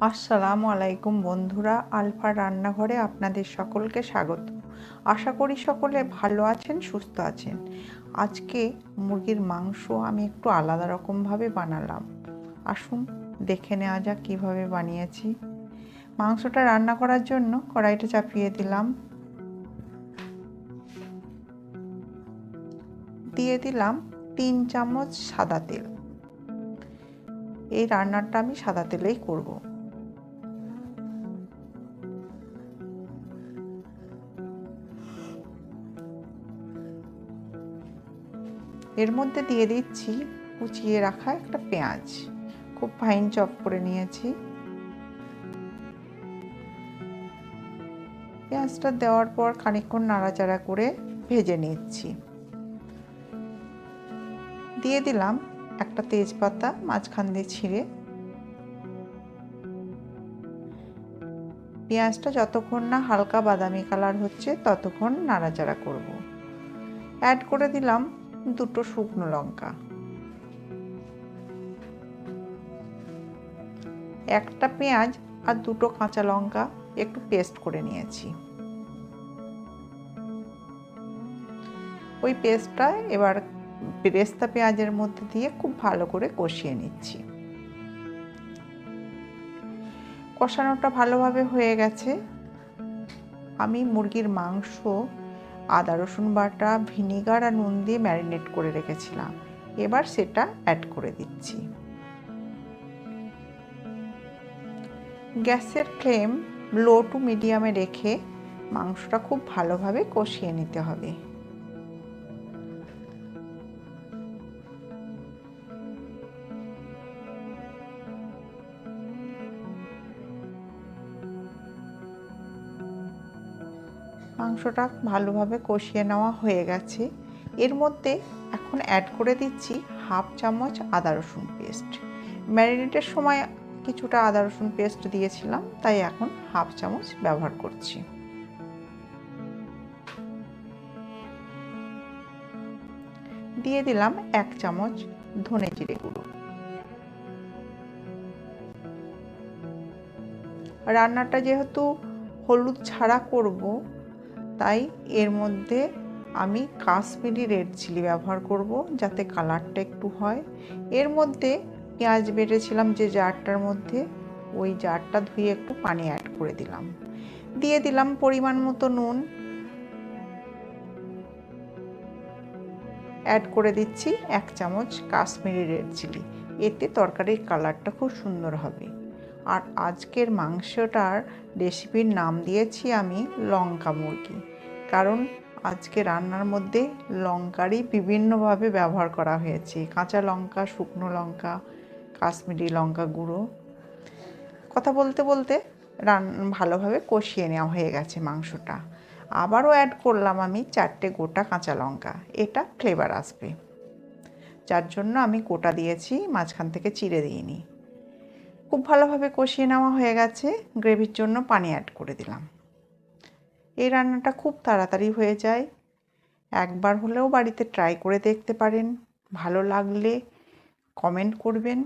আসসালামু আলাইকুম বন্ধুরা, আলফা রান্নাঘরে আপনাদের সকলকে স্বাগত। আশা করি সকলে ভালো আছেন, সুস্থ আছেন। আজকে মুরগির মাংস আমি একটু আলাদা রকমভাবে বানালাম। আসুন দেখে নেওয়া যাক কীভাবে বানিয়েছি। মাংসটা রান্না করার জন্য কড়াইটা চাপিয়ে দিলাম, দিয়ে দিলাম 3 চামচ সাদা তেল। এই রান্নাটা আমি সাদা তেলেই করব। এর মধ্যে দিয়ে দিচ্ছি কুচিয়ে রাখা একটা পেঁয়াজ, খুব ফাইন চপ করে নিয়েছি। পেঁয়াজটা দেওয়ার পর খানিকক্ষণ নাড়াচাড়া করে ভেজে নিচ্ছি। দিয়ে দিলাম একটা তেজপাতা মাঝখান দিয়ে ছিঁড়ে। পেঁয়াজটা যতক্ষণ না হালকা বাদামি কালার হচ্ছে ততক্ষণ নাড়াচাড়া করব। অ্যাড করে দিলাম 2 শুকনো লঙ্কা, একটা পেঁয়াজ আর 2 কাঁচা লঙ্কা একটু পেস্ট করে নিয়েছি। ওই পেস্টটা এবার বেরেস্তা পেঁয়াজের মধ্যে দিয়ে খুব ভালো করে কষিয়ে নিচ্ছি। কষানোটা ভালোভাবে হয়ে গেছে। আমি মুরগির মাংস আদা রসুন বাটা, ভিনিগার আর নুন দিয়ে ম্যারিনেট করে রেখেছিলাম। এবার সেটা অ্যাড করে দিচ্ছি। গ্যাসের ফ্লেম লো টু মিডিয়ামে রেখে মাংসটা খুব ভালোভাবে কষিয়ে নিতে হবে। মাংসটা ভালোভাবে কষিয়ে নেওয়া হয়ে গেছে। এর মধ্যে এখন অ্যাড করে দিচ্ছি 1/2 চামচ আদা রসুন পেস্ট। ম্যারিনেটের সময় কিছুটা আদা রসুন পেস্ট দিয়েছিলাম, তাই এখন 1/2 চামচ ব্যবহার করছি। দিয়ে দিলাম 1 চামচ ধনে জিরে গুঁড়ো। রান্নাটা যেহেতু হলুদ ছাড়া করব, তাই এর মধ্যে আমি কাশ্মীরি রেড চিলি ব্যবহার করব যাতে কালারটা একটু হয়। এর মধ্যে পেঁয়াজ বেটেছিলাম যে জারটার মধ্যে, ওই জারটা ধুয়ে একটু পানি অ্যাড করে দিলাম। দিয়ে দিলাম পরিমাণ মতো নুন। অ্যাড করে দিচ্ছি 1 চামচ কাশ্মীরি রেড চিলি। এতে তরকারির কালারটা খুব সুন্দর হবে। আর আজকের মাংসটার রেসিপির নাম দিয়েছি আমি লঙ্কা মুরগি, কারণ আজকে রান্নার মধ্যে লঙ্কারই বিভিন্নভাবে ব্যবহার করা হয়েছে। কাঁচা লঙ্কা, শুকনো লঙ্কা, কাশ্মীরি লঙ্কা গুঁড়ো। কথা বলতে বলতে ভালোভাবে কষিয়ে নেওয়া হয়ে গেছে মাংসটা। আবারও অ্যাড করলাম আমি 4টে গোটা কাঁচা লঙ্কা, এটা ফ্লেভার আসবে, যার জন্য আমি গোটা দিয়েছি, মাঝখান থেকে চিড়ে দিইনি। খুব ভালোভাবে কষিয়ে নেওয়া হয়ে গেছে। গ্রেভির জন্য পানি অ্যাড করে দিলাম। এই রান্নাটা খুব তাড়াতাড়ি হয়ে যায়। একবার হলেও বাড়িতে ট্রাই করে দেখতে পারেন। ভালো লাগলে কমেন্ট করবেন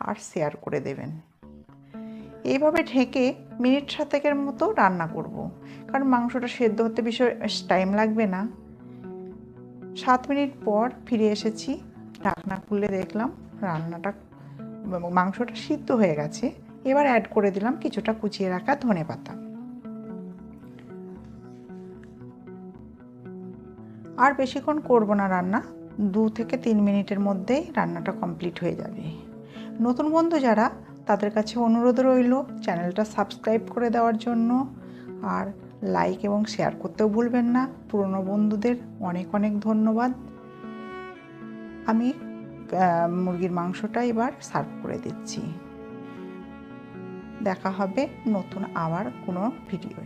আর শেয়ার করে দেবেন। এইভাবে ঢেকে মিনিট 7 মতো রান্না করব, কারণ মাংসটা সেদ্ধ হতে বেশি টাইম লাগবে না। 7 মিনিট পর ফিরে এসেছি, ঢাকনা খুলে দেখলাম মাংসটা সিদ্ধ হয়ে গেছে। এবার অ্যাড করে দিলাম কিছুটা কুচিয়ে রাখা ধনেপাতা। আর বেশিক্ষণ করব না রান্না, 2 থেকে 3 মিনিটের মধ্যেই রান্নাটা কমপ্লিট হয়ে যাবে। নতুন বন্ধু যারা, তাদের কাছে অনুরোধ রইল চ্যানেলটা সাবস্ক্রাইব করে দেওয়ার জন্য, আর লাইক এবং শেয়ার করতেও ভুলবেন না। পুরনো বন্ধুদের অনেক অনেক ধন্যবাদ। আমি মুরগির মাংসটা এবার সার্ভ করে দিচ্ছি। দেখা হবে নতুন আবার কোনো ভিডিওয়।